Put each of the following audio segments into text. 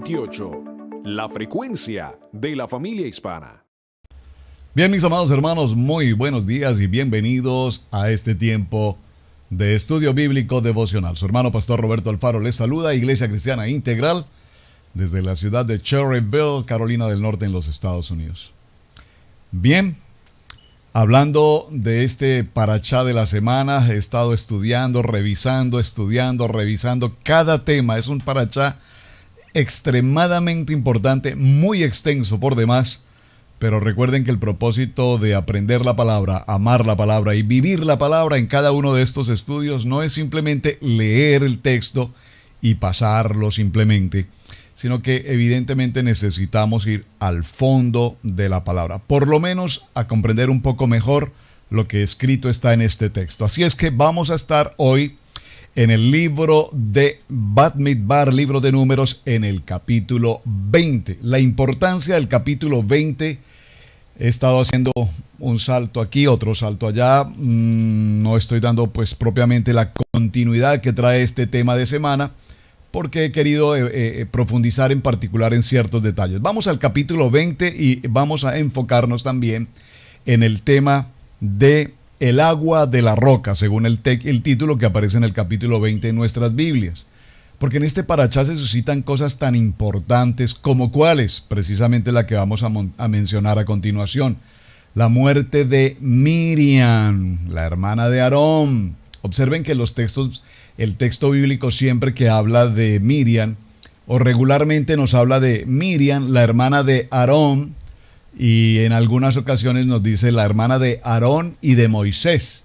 28, la frecuencia de la familia hispana. Bien, mis amados hermanos, muy buenos días y bienvenidos a este tiempo de estudio bíblico devocional. Su hermano pastor Roberto Alfaro les saluda, Iglesia Cristiana Integral, desde la ciudad de Cherryville, Carolina del Norte, en los Estados Unidos. Bien, hablando de este parachá de la semana, he estado estudiando, revisando cada tema. Es un parachá extremadamente importante, muy extenso por demás, pero recuerden que el propósito de aprender la palabra, amar la palabra y vivir la palabra en cada uno de estos estudios no es simplemente leer el texto y pasarlo simplemente, sino que evidentemente necesitamos ir al fondo de la palabra, por lo menos a comprender un poco mejor lo que escrito está en este texto. Así es que vamos a estar hoy en el libro de Bamidbar, libro de Números, en el capítulo 20. La importancia del capítulo 20, he estado haciendo un salto aquí, otro salto allá. No estoy dando pues propiamente la continuidad que trae este tema de semana, porque he querido profundizar en particular en ciertos detalles. Vamos al capítulo 20 y vamos a enfocarnos también en el tema de el agua de la roca, según el título que aparece en el capítulo 20 en nuestras Biblias. Porque en este parachá se suscitan cosas tan importantes como cuáles, precisamente la que vamos a mencionar a continuación. La muerte de Miriam, la hermana de Aarón. Observen que el texto bíblico siempre que habla de Miriam, o regularmente nos habla de Miriam, la hermana de Aarón, y en algunas ocasiones nos dice la hermana de Aarón y de Moisés,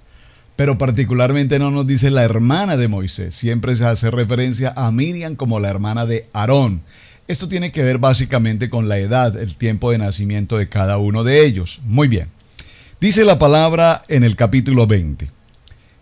pero particularmente no nos dice la hermana de Moisés. Siempre se hace referencia a Miriam como la hermana de Aarón. Esto tiene que ver básicamente con la edad, el tiempo de nacimiento de cada uno de ellos. Muy bien. Dice la palabra en el capítulo 20.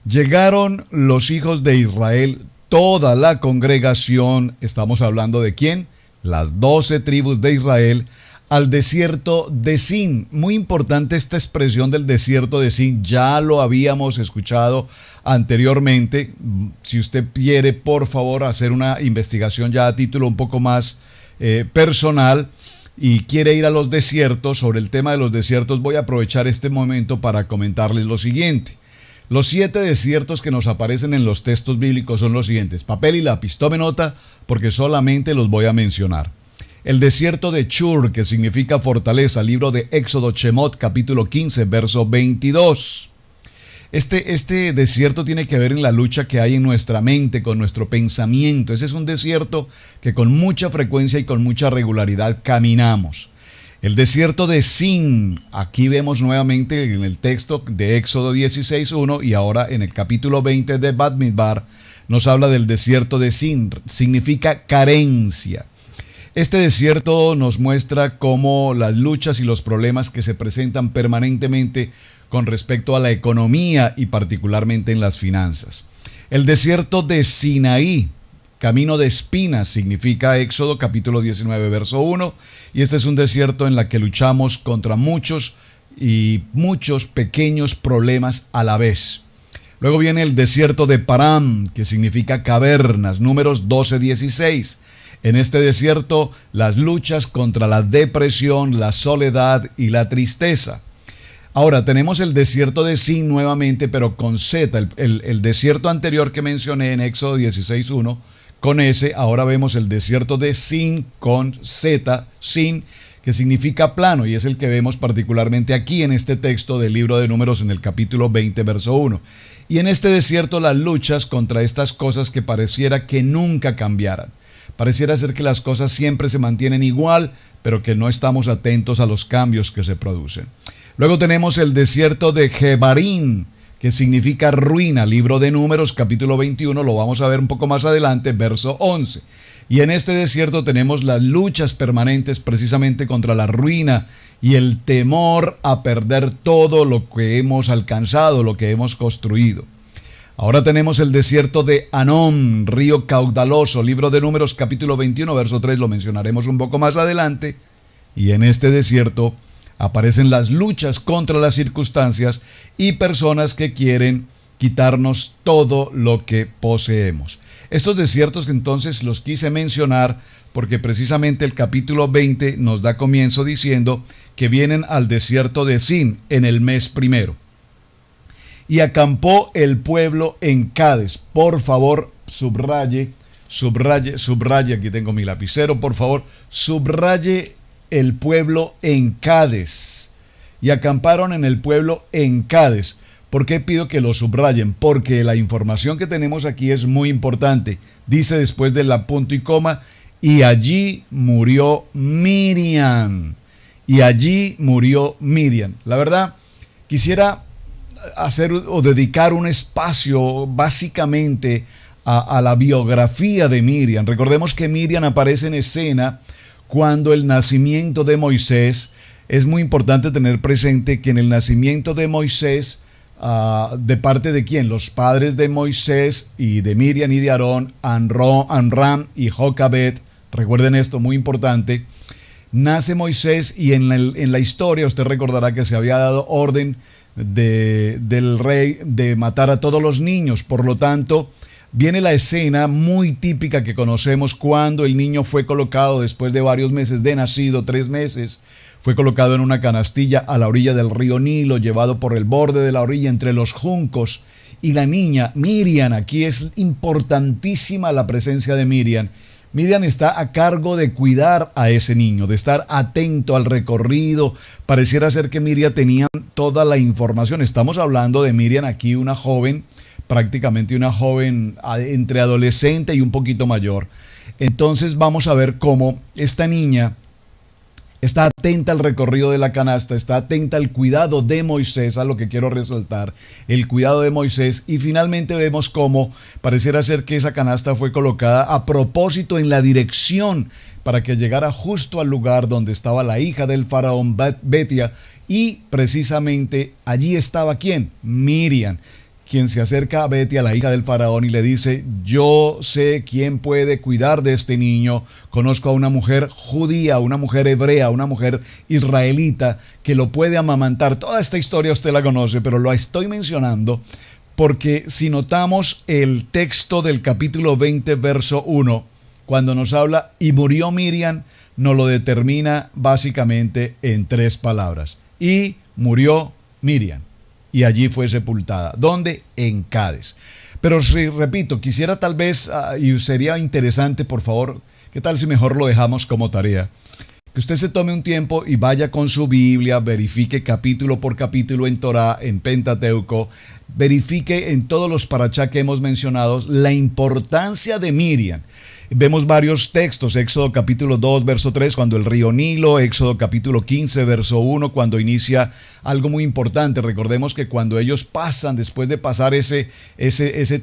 Llegaron los hijos de Israel, toda la congregación, estamos hablando de ¿quién? Las 12 tribus de Israel, al desierto de Sin. Muy importante esta expresión del desierto de Sin, ya lo habíamos escuchado anteriormente. Si usted quiere, por favor, hacer una investigación ya a título un poco más personal y quiere ir a los desiertos, sobre el tema de los desiertos, voy a aprovechar este momento para comentarles lo siguiente. Los 7 desiertos que nos aparecen en los textos bíblicos son los siguientes. Papel y lápiz, tome nota porque solamente los voy a mencionar. El desierto de Chur, que significa fortaleza, libro de Éxodo, Shemot, capítulo 15, verso 22. Este desierto tiene que ver en la lucha que hay en nuestra mente, con nuestro pensamiento. Ese es un desierto que con mucha frecuencia y con mucha regularidad caminamos. El desierto de Sin, aquí vemos nuevamente en el texto de Éxodo 16:1 y ahora en el capítulo 20 de Bamidbar nos habla del desierto de Sin, significa carencia. Este desierto nos muestra cómo las luchas y los problemas que se presentan permanentemente con respecto a la economía y particularmente en las finanzas. El desierto de Sinaí, camino de espinas, significa Éxodo capítulo 19 verso 1, y este es un desierto en la que luchamos contra muchos pequeños problemas a la vez. Luego viene el desierto de Param, que significa cavernas, Números 12:16. En este desierto, las luchas contra la depresión, la soledad y la tristeza. Ahora, tenemos el desierto de Sin nuevamente, pero con Z. El desierto anterior que mencioné en Éxodo 16:1, con S, ahora vemos el desierto de Sin con Z, Sin, que significa plano, y es el que vemos particularmente aquí en este texto del libro de Números en el capítulo 20, verso 1. Y en este desierto las luchas contra estas cosas que pareciera que nunca cambiaran. Pareciera ser que las cosas siempre se mantienen igual, pero que no estamos atentos a los cambios que se producen. Luego tenemos el desierto de Jebarín, que significa ruina, libro de Números, capítulo 21, lo vamos a ver un poco más adelante, verso 11. Y en este desierto tenemos las luchas permanentes precisamente contra la ruina y el temor a perder todo lo que hemos alcanzado, lo que hemos construido. Ahora tenemos el desierto de Anón, río caudaloso, libro de Números, capítulo 21, verso 3, lo mencionaremos un poco más adelante. Y en este desierto aparecen las luchas contra las circunstancias y personas que quieren quitarnos todo lo que poseemos. Estos desiertos que entonces los quise mencionar porque precisamente el capítulo 20 nos da comienzo diciendo que vienen al desierto de Sin en el mes primero. Y acampó el pueblo en Cades. Por favor, subraye, aquí tengo mi lapicero, por favor, subraye el pueblo en Cades. Y acamparon en el pueblo en Cades. ¿Por qué pido que lo subrayen? Porque la información que tenemos aquí es muy importante. Dice después de la punto y coma, y allí murió Miriam. Y allí murió Miriam. La verdad, quisiera hacer o dedicar un espacio básicamente a la biografía de Miriam. Recordemos que Miriam aparece en escena cuando el nacimiento de Moisés. Es muy importante tener presente que en el nacimiento de Moisés, ¿de parte de quién? Los padres de Moisés y de Miriam y de Aarón, Amram y Jocabed. Recuerden esto, muy importante. Nace Moisés y en la historia usted recordará que se había dado orden del rey de matar a todos los niños. Por lo tanto, viene la escena muy típica que conocemos cuando el niño fue colocado después de varios meses de nacido, 3 meses, fue colocado en una canastilla a la orilla del río Nilo, llevado por el borde de la orilla entre los juncos. Y la niña, Miriam, aquí es importantísima la presencia de Miriam. Miriam está a cargo de cuidar a ese niño, de estar atento al recorrido. Pareciera ser que Miriam tenía toda la información. Estamos hablando de Miriam aquí, una joven, prácticamente una joven entre adolescente y un poquito mayor. Entonces vamos a ver cómo esta niña está atenta al recorrido de la canasta, está atenta al cuidado de Moisés, a lo que quiero resaltar, el cuidado de Moisés. Y finalmente vemos cómo pareciera ser que esa canasta fue colocada a propósito en la dirección para que llegara justo al lugar donde estaba la hija del faraón, Betia, y precisamente allí estaba ¿quién? Miriam, quien se acerca a Betia, la hija del faraón, y le dice: yo sé quién puede cuidar de este niño, conozco a una mujer judía, una mujer hebrea, una mujer israelita que lo puede amamantar. Toda esta historia usted la conoce, pero lo estoy mencionando porque si notamos el texto del capítulo 20, verso 1, cuando nos habla y murió Miriam, nos lo determina básicamente en 3 palabras. Y murió Miriam. Y allí fue sepultada. ¿Dónde? En Cades. Pero sí, repito, quisiera tal vez, y sería interesante, por favor, ¿qué tal si mejor lo dejamos como tarea? Que usted se tome un tiempo y vaya con su Biblia, verifique capítulo por capítulo en Torá, en Pentateuco, verifique en todos los parachá que hemos mencionado la importancia de Miriam. Vemos varios textos, Éxodo capítulo 2, verso 3, cuando el río Nilo, Éxodo capítulo 15, verso 1, cuando inicia algo muy importante. Recordemos que cuando ellos pasan, después de pasar ese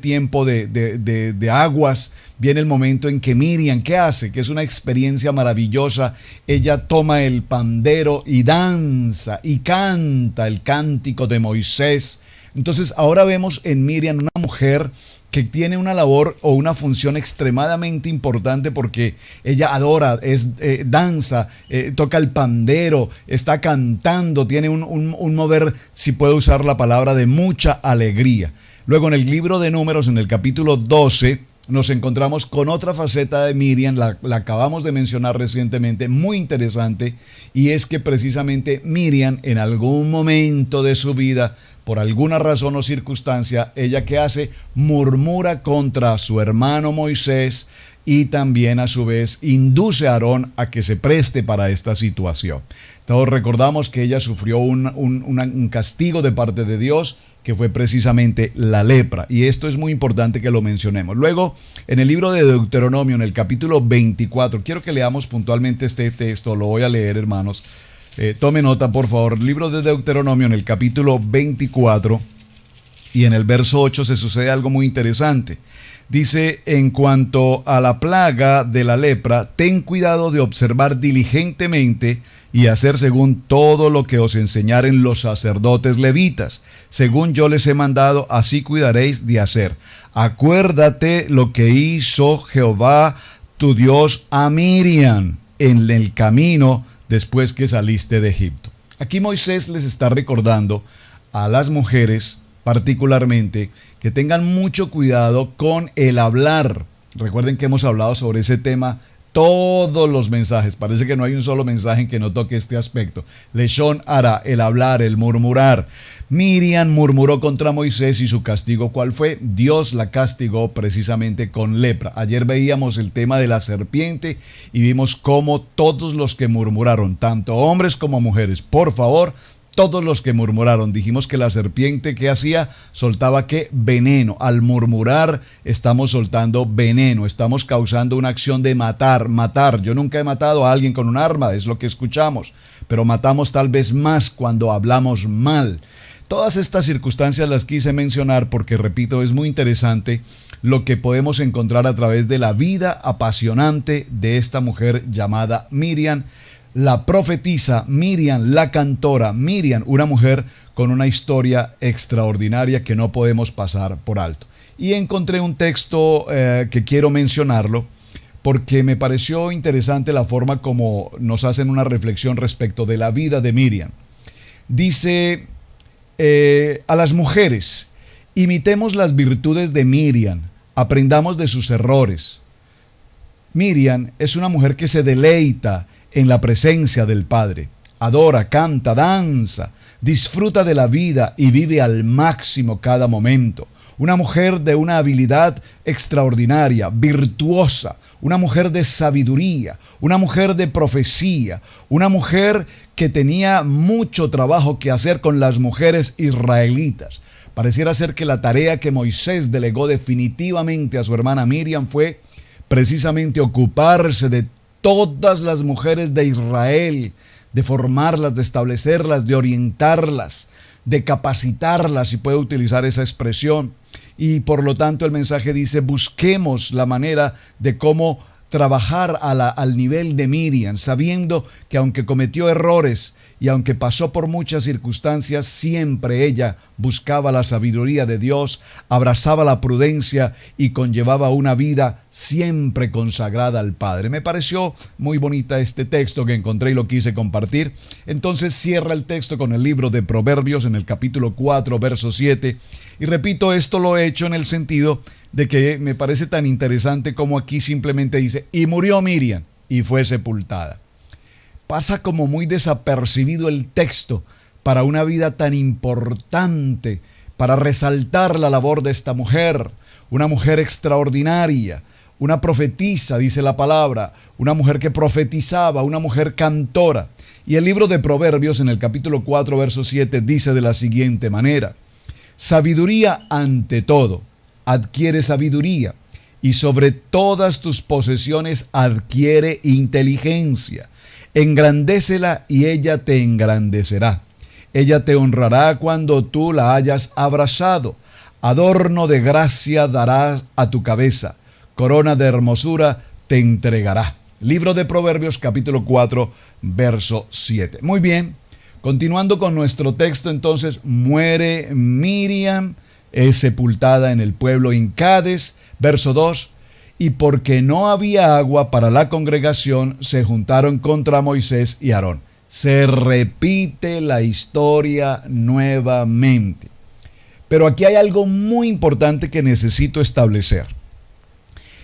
tiempo de aguas, viene el momento en que Miriam, ¿qué hace? Que es una experiencia maravillosa. Ella toma el pandero y danza y canta el cántico de Moisés. Entonces ahora vemos en Miriam una mujer que tiene una labor o una función extremadamente importante porque ella adora, danza, toca el pandero, está cantando, tiene un mover, si puedo usar la palabra, de mucha alegría. Luego en el libro de Números, en el capítulo 12, nos encontramos con otra faceta de Miriam, la acabamos de mencionar recientemente, muy interesante, y es que precisamente Miriam en algún momento de su vida, por alguna razón o circunstancia, ella ¿qué hace? Murmura contra su hermano Moisés y también a su vez induce a Aarón a que se preste para esta situación. Todos recordamos que ella sufrió un castigo de parte de Dios, que fue precisamente la lepra, y esto es muy importante que lo mencionemos. Luego, en el libro de Deuteronomio, en el capítulo 24, quiero que leamos puntualmente este texto, lo voy a leer, hermanos. Tome nota, por favor. Libro de Deuteronomio, en el capítulo 24, y en el verso 8 se sucede algo muy interesante. Dice: en cuanto a la plaga de la lepra, ten cuidado de observar diligentemente y hacer según todo lo que os enseñaren los sacerdotes levitas. Según yo les he mandado, así cuidaréis de hacer. Acuérdate lo que hizo Jehová tu Dios a Miriam en el camino después que saliste de Egipto. Aquí Moisés les está recordando a las mujeres particularmente que tengan mucho cuidado con el hablar. Recuerden que hemos hablado sobre ese tema todos los mensajes. Parece que no hay un solo mensaje en que no toque este aspecto. Leshon hara, el hablar, el murmurar. Miriam murmuró contra Moisés y su castigo, ¿cuál fue? Dios la castigó precisamente con lepra. Ayer veíamos el tema de la serpiente y vimos cómo todos los que murmuraron, tanto hombres como mujeres, por favor, todos los que murmuraron, dijimos que la serpiente, ¿qué hacía? Soltaba ¿qué? Veneno. Al murmurar estamos soltando veneno, estamos causando una acción de matar. Yo nunca he matado a alguien con un arma, es lo que escuchamos, pero matamos tal vez más cuando hablamos mal. Todas estas circunstancias las quise mencionar porque, repito, es muy interesante lo que podemos encontrar a través de la vida apasionante de esta mujer llamada Miriam, la profetisa, Miriam, la cantora, Miriam, una mujer con una historia extraordinaria que no podemos pasar por alto. Y encontré un texto que quiero mencionarlo porque me pareció interesante la forma como nos hacen una reflexión respecto de la vida de Miriam. Dice a las mujeres, imitemos las virtudes de Miriam, aprendamos de sus errores. Miriam es una mujer que se deleita en la presencia del Padre, adora, canta, danza, disfruta de la vida y vive al máximo cada momento. Una mujer de una habilidad extraordinaria, virtuosa, una mujer de sabiduría, una mujer de profecía, una mujer que tenía mucho trabajo que hacer con las mujeres israelitas. Pareciera ser que la tarea que Moisés delegó definitivamente a su hermana Miriam fue precisamente ocuparse de todas las mujeres de Israel, de formarlas, de establecerlas, de orientarlas, de capacitarlas, si puedo utilizar esa expresión. Y por lo tanto el mensaje dice, busquemos la manera de cómo trabajar al nivel de Miriam, sabiendo que aunque cometió errores y aunque pasó por muchas circunstancias, siempre ella buscaba la sabiduría de Dios, abrazaba la prudencia y conllevaba una vida siempre consagrada al Padre. Me pareció muy bonita este texto que encontré y lo quise compartir. Entonces cierra el texto con el libro de Proverbios en el capítulo 4, verso 7. Y repito, esto lo he hecho en el sentido de que me parece tan interesante como aquí simplemente dice, y murió Miriam y fue sepultada. Pasa como muy desapercibido el texto para una vida tan importante, para resaltar la labor de esta mujer, una mujer extraordinaria, una profetisa, dice la palabra, una mujer que profetizaba, una mujer cantora. Y el libro de Proverbios en el capítulo 4, verso 7 dice de la siguiente manera, sabiduría ante todo, adquiere sabiduría, y sobre todas tus posesiones adquiere inteligencia. Engrandécela y ella te engrandecerá. Ella te honrará cuando tú la hayas abrazado. Adorno de gracia dará a tu cabeza. Corona de hermosura te entregará. Libro de Proverbios, capítulo 4, verso 7. Muy bien, continuando con nuestro texto, entonces, muere Miriam, es sepultada en el pueblo en Cades, verso 2. Y porque no había agua para la congregación, se juntaron contra Moisés y Aarón. Se repite la historia nuevamente. Pero aquí hay algo muy importante que necesito establecer.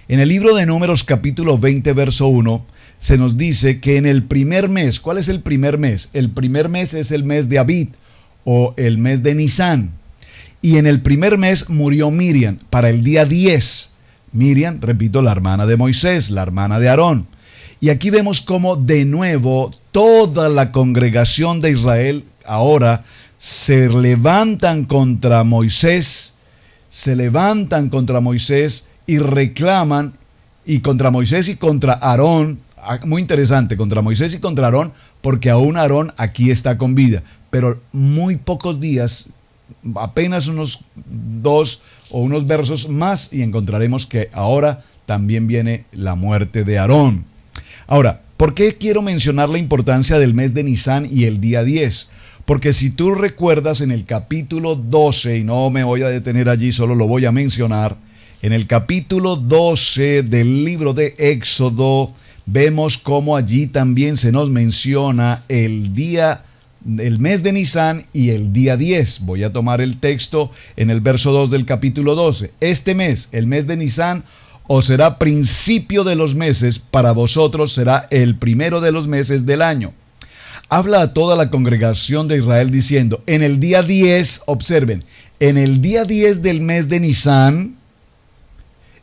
En el libro de Números, capítulo 20, verso 1, se nos dice que en el primer mes, ¿cuál es el primer mes? El primer mes es el mes de Abib o el mes de Nisán. Y en el primer mes murió Miriam para el día 10. Miriam, repito, la hermana de Moisés, la hermana de Aarón. Y aquí vemos cómo de nuevo toda la congregación de Israel ahora se levantan contra Moisés, y reclaman, y contra Moisés y contra Aarón, muy interesante, contra Moisés y contra Aarón, porque aún Aarón aquí está con vida, pero muy pocos días, apenas unos 2 o unos versos más y encontraremos que ahora también viene la muerte de Aarón. Ahora, ¿por qué quiero mencionar la importancia del mes de Nisán y el día 10? Porque si tú recuerdas en el capítulo 12, y no me voy a detener allí, solo lo voy a mencionar, en el capítulo 12 del libro de Éxodo, vemos cómo allí también se nos menciona el mes de Nisán y el día 10. Voy a tomar el texto en el verso 2 del capítulo 12. Este mes, el mes de Nisán, o será principio de los meses, para vosotros será el primero de los meses del año. Habla a toda la congregación de Israel diciendo, en el día 10, observen, en el día 10 del mes de Nisán,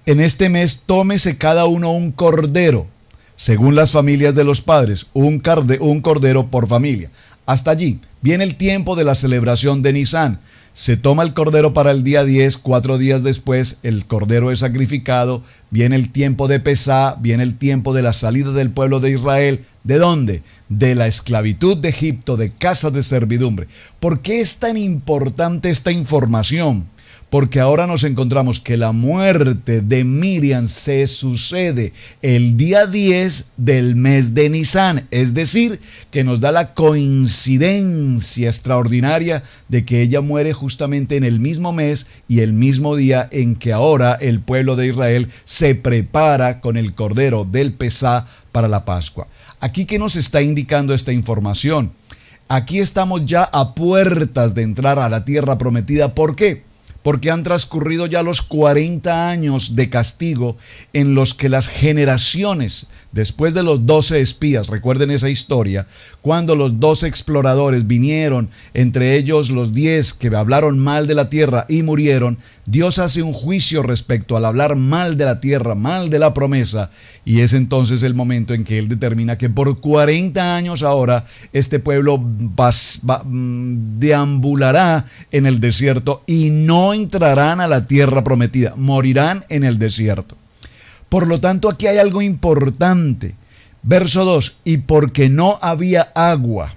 en este mes tómese cada uno un cordero, según las familias de los padres, un cordero por familia. Hasta allí viene el tiempo de la celebración de Nisán. Se toma el cordero para el día 10, 4 días después el cordero es sacrificado, viene el tiempo de Pesá, viene el tiempo de la salida del pueblo de Israel. ¿De dónde? De la esclavitud de Egipto, de casa de servidumbre. ¿Por qué es tan importante esta información? Porque ahora nos encontramos que la muerte de Miriam se sucede el día 10 del mes de Nisán. Es decir, que nos da la coincidencia extraordinaria de que ella muere justamente en el mismo mes y el mismo día en que ahora el pueblo de Israel se prepara con el cordero del Pesá para la Pascua. Aquí, ¿qué nos está indicando esta información? Aquí estamos ya a puertas de entrar a la tierra prometida. ¿Por qué? Porque han transcurrido ya los 40 años de castigo en los que las generaciones, después de los 12 espías, recuerden esa historia, cuando los 12 exploradores vinieron, entre ellos los 10 que hablaron mal de la tierra y murieron, Dios hace un juicio respecto al hablar mal de la tierra, mal de la promesa, y es entonces el momento en que Él determina que por 40 años ahora este pueblo deambulará en el desierto y no entrarán a la tierra prometida, morirán en el desierto. Por lo tanto, aquí hay algo importante. Verso 2, y porque no había agua,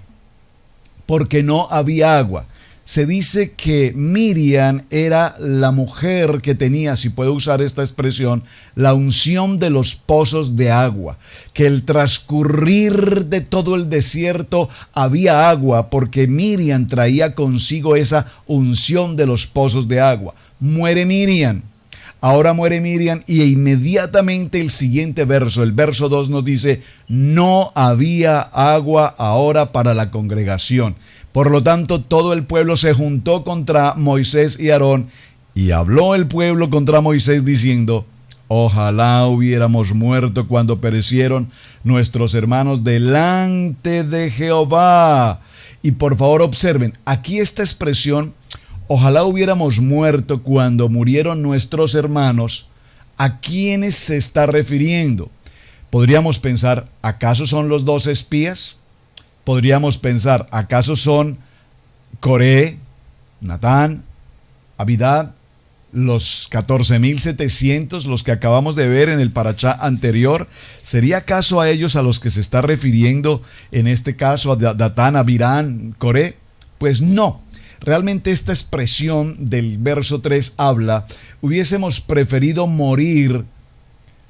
se dice que Miriam era la mujer que tenía, si puedo usar esta expresión, la unción de los pozos de agua, que el transcurrir de todo el desierto había agua, porque Miriam traía consigo esa unción de los pozos de agua. Muere Miriam. Ahora muere Miriam y inmediatamente el siguiente verso, el verso 2 nos dice, no había agua ahora para la congregación. Por lo tanto, todo el pueblo se juntó contra Moisés y Aarón y habló el pueblo contra Moisés diciendo, ojalá hubiéramos muerto cuando perecieron nuestros hermanos delante de Jehová. Y por favor observen, aquí esta expresión, ojalá hubiéramos muerto cuando murieron nuestros hermanos, ¿a quiénes se está refiriendo? Podríamos pensar, ¿acaso son los 12 espías? Podríamos pensar, ¿acaso son Coré, Natán, Abidad, los 14,700, los que acabamos de ver en el parashá anterior? ¿Sería acaso a ellos a los que se está refiriendo en este caso, a Datán, Abirán, Coré? Pues no. Realmente esta expresión del verso 3 habla, hubiésemos preferido morir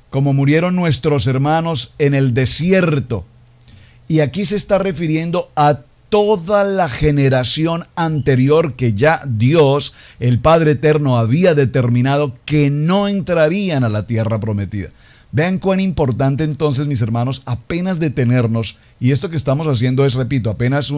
como murieron nuestros hermanos en el desierto. Y aquí se está refiriendo a toda la generación anterior que ya Dios, el Padre Eterno, había determinado que no entrarían a la tierra prometida. Vean cuán importante entonces, mis hermanos, apenas detenernos, y esto que estamos haciendo es, repito, apenas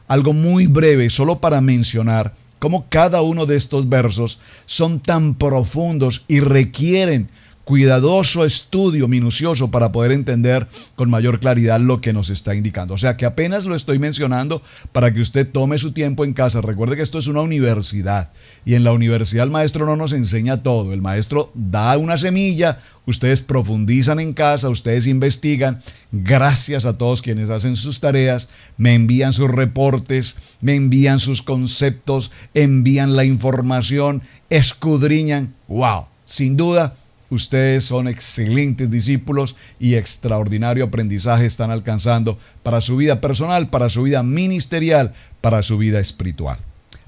algo muy breve, solo para mencionar cómo cada uno de estos versos son tan profundos y requieren cuidadoso estudio minucioso para poder entender con mayor claridad lo que nos está indicando. O sea que apenas lo estoy mencionando para que usted tome su tiempo en casa. Recuerde que esto es una universidad y en la universidad el maestro no nos enseña todo. El maestro da una semilla, ustedes profundizan en casa, ustedes investigan. Gracias a todos quienes hacen sus tareas, me envían sus reportes, me envían sus conceptos, envían la información, escudriñan. ¡Wow! Sin duda, ustedes son excelentes discípulos y extraordinario aprendizaje están alcanzando para su vida personal, para su vida ministerial, para su vida espiritual.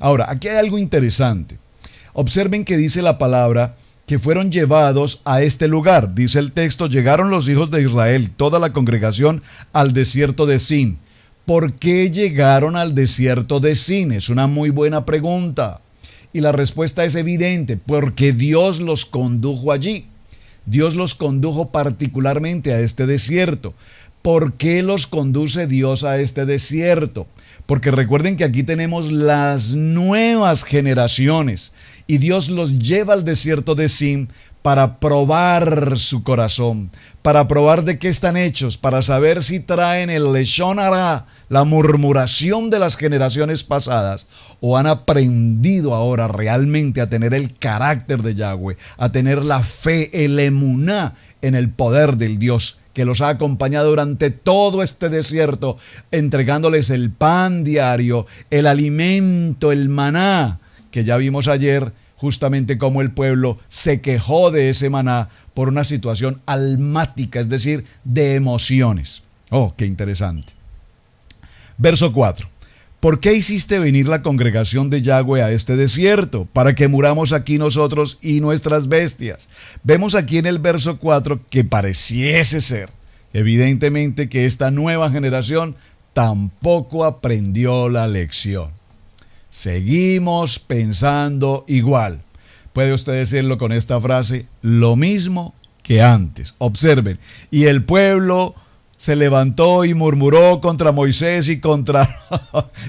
Ahora, aquí hay algo interesante. Observen que dice la palabra que fueron llevados a este lugar. Dice el texto, llegaron los hijos de Israel, toda la congregación, al desierto de Sin. ¿Por qué llegaron al desierto de Sin? Es una muy buena pregunta. Y la respuesta es evidente, porque Dios los condujo allí. Dios los condujo particularmente a este desierto. ¿Por qué los conduce Dios a este desierto? Porque recuerden que aquí tenemos las nuevas generaciones y Dios los lleva al desierto de Sin para probar su corazón, para probar de qué están hechos, para saber si traen el leshon hara, la murmuración de las generaciones pasadas, o han aprendido ahora realmente a tener el carácter de Yahweh, a tener la fe, el emuná en el poder del Dios que los ha acompañado durante todo este desierto, entregándoles el pan diario, el alimento, el maná, que ya vimos ayer, justamente como el pueblo se quejó de ese maná por una situación almática, es decir, de emociones. Oh, qué interesante. Verso 4. ¿Por qué hiciste venir la congregación de Yahweh a este desierto? Para que muramos aquí nosotros y nuestras bestias. Vemos aquí en el verso 4 que pareciese ser, evidentemente, que esta nueva generación tampoco aprendió la lección. Seguimos pensando igual. Puede usted decirlo con esta frase: lo mismo que antes. Observen, y el pueblo se levantó y murmuró contra Moisés y contra...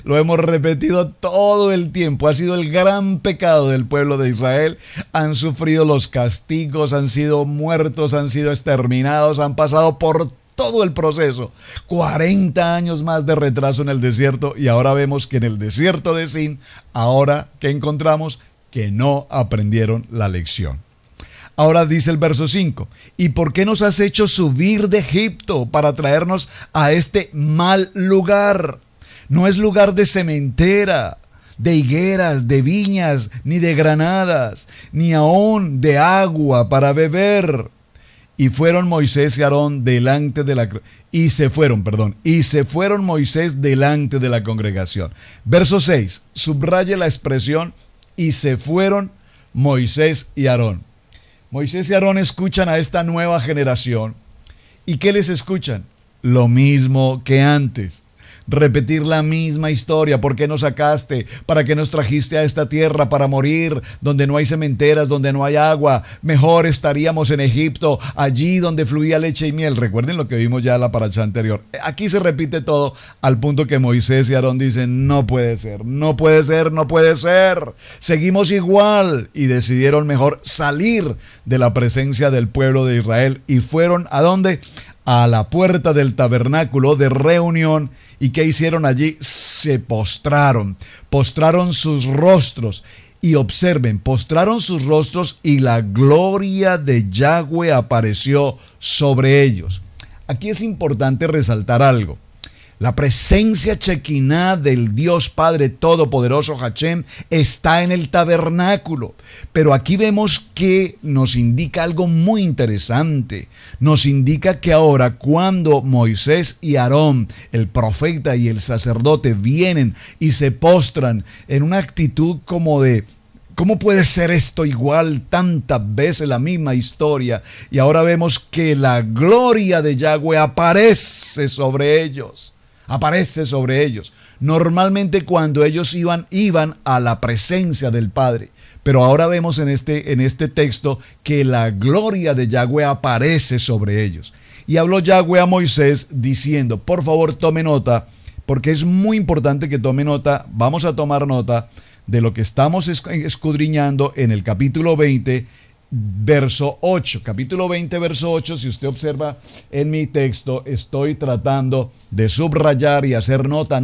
Lo hemos repetido todo el tiempo. Ha sido el gran pecado del pueblo de Israel. Han sufrido los castigos, han sido muertos, han sido exterminados, han pasado por todo el proceso. 40 años más de retraso en el desierto, y ahora vemos que en el desierto de Sin, ahora que encontramos que no aprendieron la lección. Ahora dice el verso 5, ¿y por qué nos has hecho subir de Egipto para traernos a este mal lugar? No es lugar de sementera, de higueras, de viñas, ni de granadas, ni aún de agua para beber. Y fueron Moisés y Aarón delante de la... Y se fueron Moisés delante de la congregación. Verso 6, subraye la expresión, y se fueron Moisés y Aarón. Moisés y Aarón escuchan a esta nueva generación. ¿Y qué les escuchan? Lo mismo que antes. Repetir la misma historia. ¿Por qué nos sacaste? ¿Para qué nos trajiste a esta tierra? Para morir, donde no hay cementeras, donde no hay agua. Mejor estaríamos en Egipto, allí donde fluía leche y miel. Recuerden lo que vimos ya en la paracha anterior. Aquí se repite todo, al punto que Moisés y Aarón dicen: no puede ser, no puede ser, no puede ser. Seguimos igual. Y decidieron mejor salir de la presencia del pueblo de Israel. Y fueron, ¿a dónde? A la puerta del tabernáculo de reunión. ¿Y qué hicieron allí? Se postraron sus rostros. Y observen, postraron sus rostros y la gloria de Yahweh apareció sobre ellos. Aquí es importante resaltar algo. La presencia chequiná del Dios Padre Todopoderoso Hashem está en el tabernáculo. Pero aquí vemos que nos indica algo muy interesante. Nos indica que ahora, cuando Moisés y Aarón, el profeta y el sacerdote, vienen y se postran en una actitud como de: ¿cómo puede ser esto igual tantas veces la misma historia? Y ahora vemos que la gloria de Yahweh aparece sobre ellos. Normalmente cuando ellos iban a la presencia del Padre. Pero ahora vemos en este texto que la gloria de Yahweh aparece sobre ellos. Y habló Yahweh a Moisés diciendo, por favor tome nota, porque es muy importante que tome nota. Vamos a tomar nota de lo que estamos escudriñando en el capítulo 20, verso 8. Capítulo 20, verso 8, si usted observa en mi texto, estoy tratando de subrayar y hacer nota,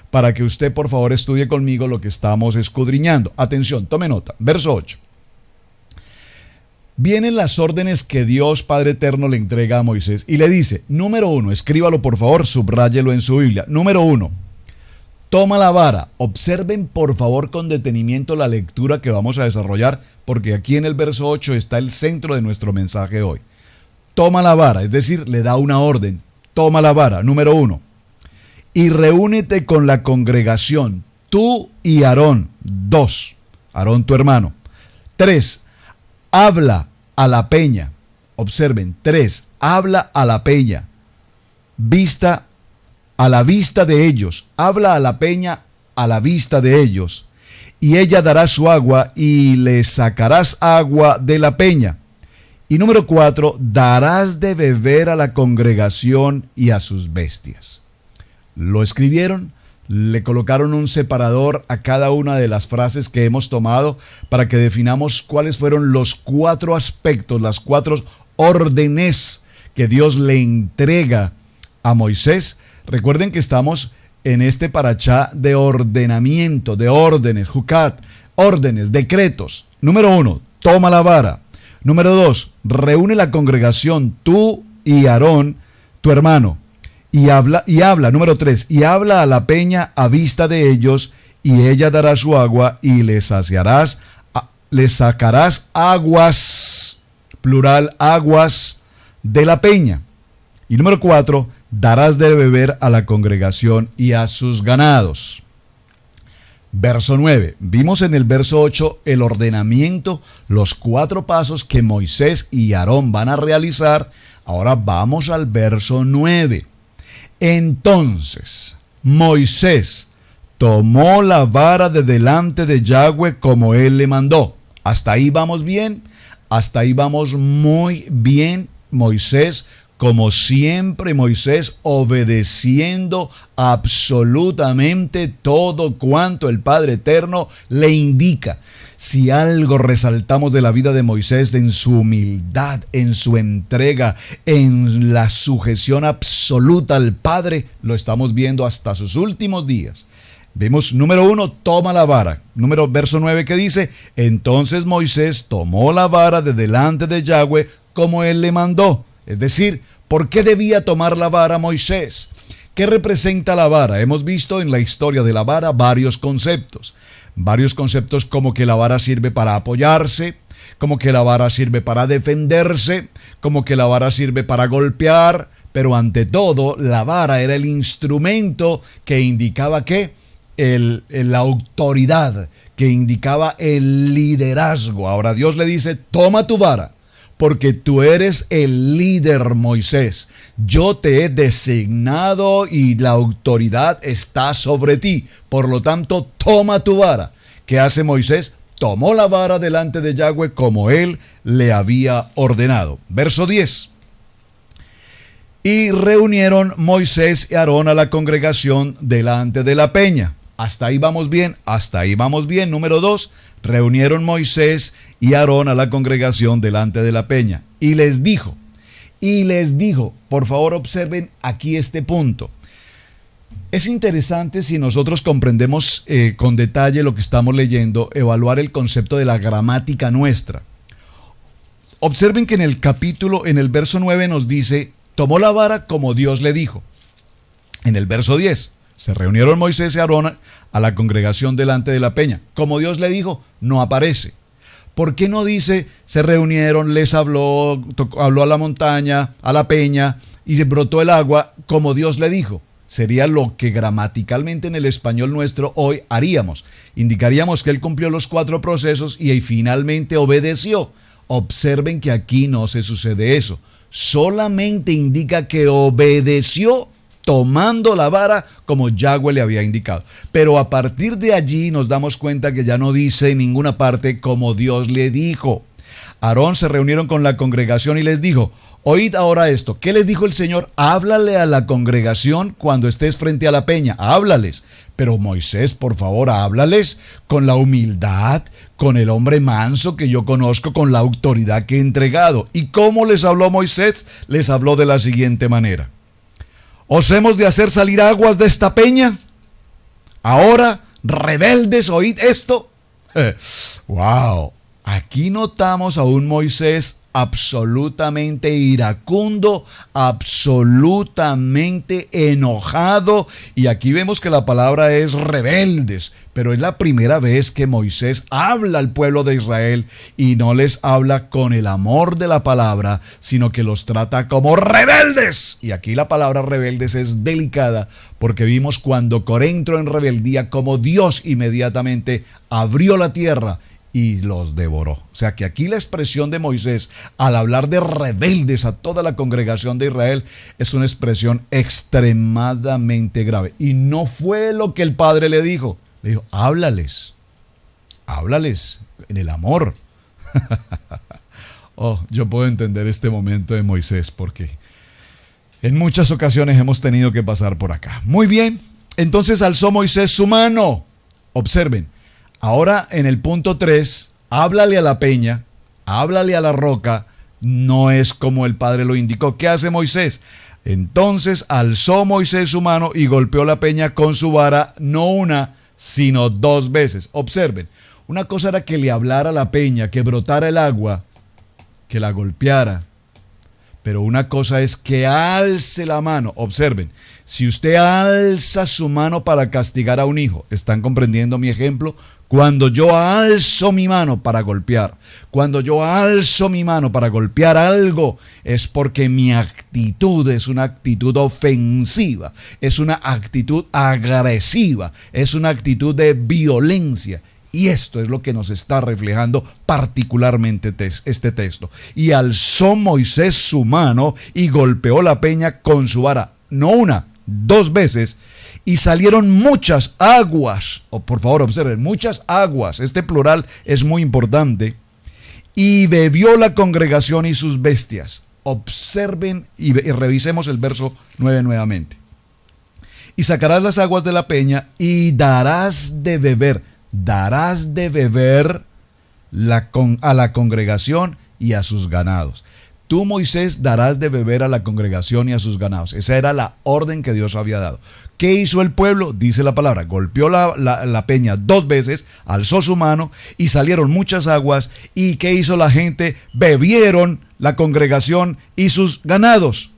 para que usted por favor estudie conmigo lo que estamos escudriñando. Atención, tome nota. Verso 8. Vienen las órdenes que Dios Padre Eterno le entrega a Moisés y le dice, número 1, escríbalo por favor, subráyelo en su Biblia. Número 1. Toma la vara. Observen por favor con detenimiento la lectura que vamos a desarrollar, porque aquí en el verso 8 está el centro de nuestro mensaje hoy. Toma la vara, es decir, le da una orden. Toma la vara, número 1. Y reúnete con la congregación, tú y Aarón. 2. Aarón tu hermano. 3. Habla a la peña. Observen, 3. Habla a la peña. A la vista de ellos, habla a la peña a la vista de ellos, y ella dará su agua y le sacarás agua de la peña. Y número 4, darás de beber a la congregación y a sus bestias. Lo escribieron, Le colocaron un separador a cada una de las frases que hemos tomado para que definamos cuáles fueron los 4 aspectos, las 4 órdenes que Dios le entrega a Moisés. Recuerden que estamos en este parachá de ordenamiento, de órdenes, jucat, órdenes, decretos. Número 1, toma la vara. Número 2, reúne la congregación, tú y Aarón, tu hermano. Y habla, número 3, y habla a la peña a vista de ellos, y ella dará su agua, y les sacarás aguas, plural, aguas de la peña. Y número 4, darás de beber a la congregación y a sus ganados. Verso 9. Vimos en el verso 8 el ordenamiento, los 4 pasos que Moisés y Aarón van a realizar. Ahora vamos al verso 9. Entonces Moisés tomó la vara de delante de Yahweh como él le mandó. Hasta ahí vamos bien, hasta ahí vamos muy bien. Moisés, como siempre, Moisés obedeciendo absolutamente todo cuanto el Padre Eterno le indica. Si algo resaltamos de la vida de Moisés, en su humildad, en su entrega, en la sujeción absoluta al Padre, lo estamos viendo hasta sus últimos días. Vemos, número 1, toma la vara. Verso 9 que dice, entonces Moisés tomó la vara de delante de Yahweh como él le mandó. Es decir, ¿por qué debía tomar la vara Moisés? ¿Qué representa la vara? Hemos visto en la historia de la vara varios conceptos como que la vara sirve para apoyarse, como que la vara sirve para defenderse, como que la vara sirve para golpear, pero ante todo la vara era el instrumento que indicaba que la autoridad, que indicaba el liderazgo. Ahora Dios le dice, toma tu vara, porque tú eres el líder, Moisés. Yo te he designado y la autoridad está sobre ti. Por lo tanto, toma tu vara. ¿Qué hace Moisés? Tomó la vara delante de Yahweh como él le había ordenado. Verso 10. Y reunieron Moisés y Aarón a la congregación delante de la peña. Hasta ahí vamos bien, hasta ahí vamos bien. Número 2, reunieron Moisés y Aarón a la congregación delante de la peña. Y les dijo, por favor observen aquí este punto. Es interesante si nosotros comprendemos con detalle lo que estamos leyendo, evaluar el concepto de la gramática nuestra. Observen que en el verso 9 nos dice, tomó la vara como Dios le dijo. En el verso 10, se reunieron Moisés y Aarón a la congregación delante de la peña. Como Dios le dijo, no aparece. ¿Por qué no dice, se reunieron, les habló a la montaña, a la peña, y se brotó el agua como Dios le dijo? Sería lo que gramaticalmente en el español nuestro hoy haríamos. Indicaríamos que él cumplió los 4 procesos y finalmente obedeció. Observen que aquí no se sucede eso. Solamente indica que obedeció tomando la vara como Yahweh le había indicado. Pero a partir de allí nos damos cuenta que ya no dice en ninguna parte como Dios le dijo. Aarón se reunieron con la congregación y les dijo, oíd ahora esto. ¿Qué les dijo el Señor? Háblale a la congregación cuando estés frente a la peña, háblales. Pero Moisés, por favor, háblales con la humildad, con el hombre manso que yo conozco, con la autoridad que he entregado. ¿Y cómo les habló Moisés? Les habló de la siguiente manera. ¿Os hemos de hacer salir aguas de esta peña? Ahora, rebeldes, oíd esto. ¡Wow! Aquí notamos a un Moisés absolutamente iracundo, absolutamente enojado. Y aquí vemos que la palabra es rebeldes. Pero es la primera vez que Moisés habla al pueblo de Israel y no les habla con el amor de la palabra, sino que los trata como rebeldes. Y aquí la palabra rebeldes es delicada porque vimos cuando Coré entró en rebeldía como Dios inmediatamente abrió la tierra y los devoró. O sea que aquí la expresión de Moisés al hablar de rebeldes a toda la congregación de Israel es una expresión extremadamente grave. Y no fue lo que el Padre le dijo. Le dijo, háblales en el amor. Yo puedo entender este momento de Moisés porque en muchas ocasiones hemos tenido que pasar por acá. Muy bien, Entonces alzó Moisés su mano. Observen, ahora en el punto 3, háblale a la peña, háblale a la roca, no es como el Padre lo indicó. ¿Qué hace Moisés? Entonces alzó Moisés su mano y golpeó la peña con su vara, no una, sino 2 veces. Observen, una cosa era que le hablara a la peña, que brotara el agua, que la golpeara. Pero una cosa es que alce la mano. Observen, si usted alza su mano para castigar a un hijo, ¿están comprendiendo mi ejemplo? Cuando yo alzo mi mano para golpear, cuando yo alzo mi mano para golpear algo, es porque mi actitud es una actitud ofensiva, es una actitud agresiva, es una actitud de violencia. Y esto es lo que nos está reflejando particularmente este texto. Y alzó Moisés su mano y golpeó la peña con su vara, no una, 2 veces, y salieron muchas aguas. Por favor, observen, muchas aguas. Este plural es muy importante. Y bebió la congregación y sus bestias. Observen y revisemos el verso 9 nuevamente. Y sacarás las aguas de la peña y darás de beber. Darás de beber a la congregación y a sus ganados. Tú, Moisés, darás de beber a la congregación y a sus ganados. Esa era la orden que Dios había dado. ¿Qué hizo el pueblo? Dice la palabra, golpeó la peña 2 veces, alzó su mano y salieron muchas aguas. ¿Y qué hizo la gente? Bebieron la congregación y sus ganados.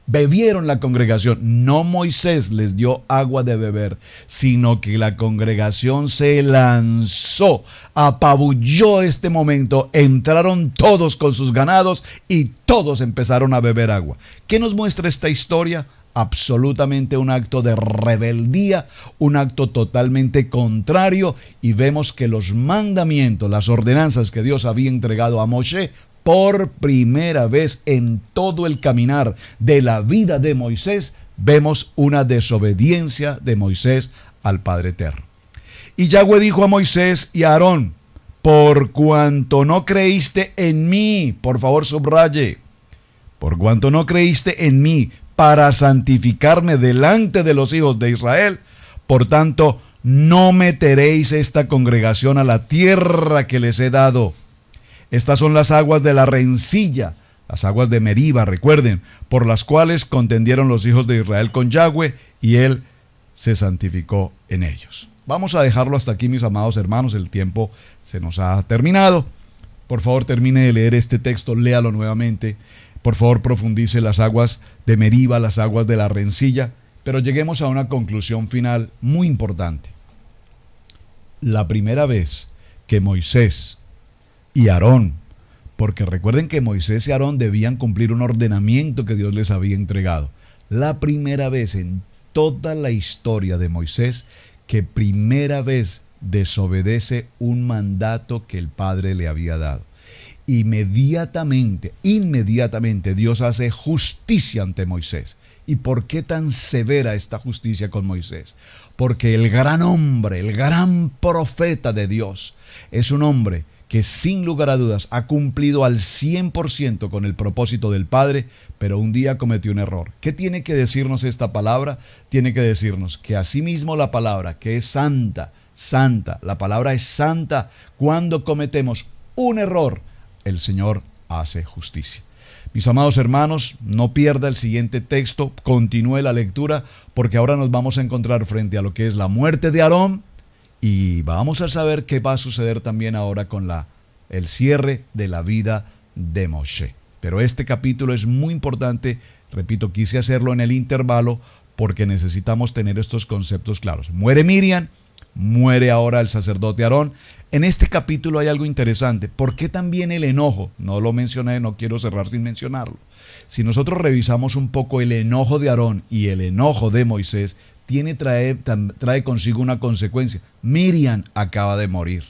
Bebieron la congregación. No Moisés les dio agua de beber, sino que la congregación se lanzó, apabulló este momento, entraron todos con sus ganados y todos empezaron a beber agua. ¿Qué nos muestra esta historia? Absolutamente un acto de rebeldía, un acto totalmente contrario, y vemos que los mandamientos, las ordenanzas que Dios había entregado a Moshe, por primera vez en todo el caminar de la vida de Moisés, vemos una desobediencia de Moisés al Padre Eterno. Y Yahweh dijo a Moisés y a Aarón, por cuanto no creíste en mí, por favor subraye, por cuanto no creíste en mí para santificarme delante de los hijos de Israel, por tanto no meteréis esta congregación a la tierra que les he dado. Estas son las aguas de la rencilla, las aguas de Meriba, recuerden, por las cuales contendieron los hijos de Israel con Yahweh, y él se santificó en ellos. Vamos a dejarlo hasta aquí, mis amados hermanos, el tiempo se nos ha terminado. Por favor, termine de leer este texto, léalo nuevamente. Por favor, profundice las aguas de Meriba, las aguas de la rencilla, pero lleguemos a una conclusión final muy importante. La primera vez que Moisés y Aarón, porque recuerden que Moisés y Aarón debían cumplir un ordenamiento que Dios les había entregado. La primera vez en toda la historia de Moisés que primera vez desobedece un mandato que el Padre le había dado. Inmediatamente Dios hace justicia ante Moisés. ¿Y por qué tan severa esta justicia con Moisés? Porque el gran hombre, el gran profeta de Dios, es un hombre que sin lugar a dudas ha cumplido al 100% con el propósito del Padre, pero un día cometió un error. ¿Qué tiene que decirnos esta palabra? Tiene que decirnos que asimismo la palabra, que es santa, la palabra es santa. Cuando cometemos un error, el Señor hace justicia. Mis amados hermanos, no pierda el siguiente texto, continúe la lectura, porque ahora nos vamos a encontrar frente a lo que es la muerte de Aarón, y vamos a saber qué va a suceder también ahora con el cierre de la vida de Moshe. Pero este capítulo es muy importante, repito, quise hacerlo en el intervalo porque necesitamos tener estos conceptos claros. Muere Miriam, muere ahora el sacerdote Aarón. En este capítulo hay algo interesante. ¿Por qué también el enojo? No lo mencioné, no quiero cerrar sin mencionarlo. Si nosotros revisamos un poco el enojo de Aarón y el enojo de Moisés, trae consigo una consecuencia. Miriam acaba de morir.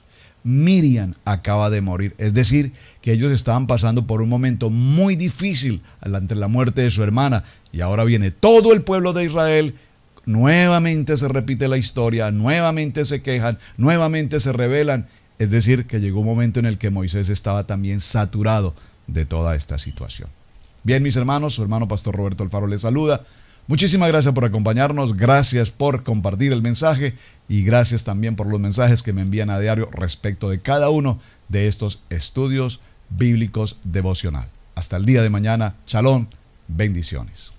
Es decir, que ellos estaban pasando por un momento muy difícil ante la muerte de su hermana. Y ahora viene todo el pueblo de Israel. Nuevamente se repite la historia, nuevamente se quejan, nuevamente se rebelan. Es decir, que llegó un momento en el que Moisés estaba también saturado de toda esta situación. Bien, mis hermanos, su hermano Pastor Roberto Alfaro les saluda. Muchísimas gracias por acompañarnos, gracias por compartir el mensaje y gracias también por los mensajes que me envían a diario respecto de cada uno de estos estudios bíblicos devocional. Hasta el día de mañana. Shalom. Bendiciones.